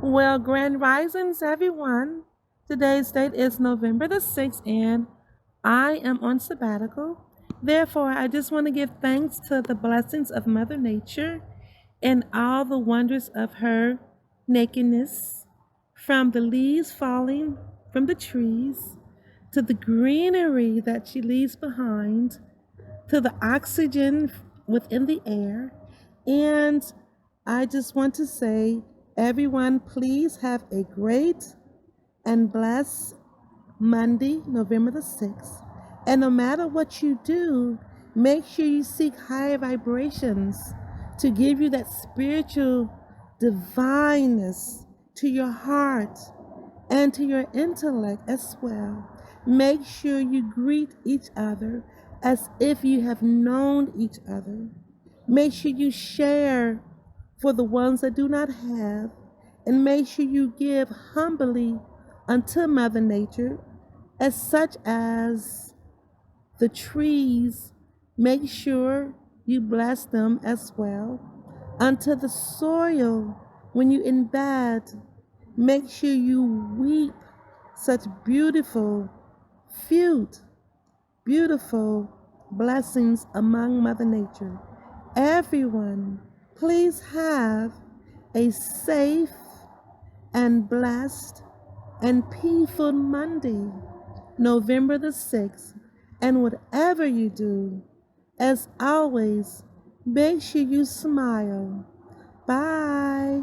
Well, grand risings, everyone. Today's date is November the 6th, and I am on sabbatical. Therefore, I just want to give thanks to the blessings of Mother Nature and all the wonders of her nakedness, from the leaves falling from the trees to the greenery that she leaves behind to the oxygen within the air. And I just want to say, everyone, please have a great and blessed Monday, November the 6th. And no matter what you do, make sure you seek higher vibrations to give you that spiritual divineness to your heart and to your intellect as well. Make sure you greet each other as if you have known each other. Make sure you share for the ones that do not have, and make sure you give humbly unto Mother Nature, as such as the trees. Make sure you bless them as well. Unto the soil, when you embed, make sure you weep such beautiful blessings among Mother Nature. Everyone, please have a safe and blessed and peaceful Monday, November the 6th. And whatever you do, as always, make sure you smile. Bye.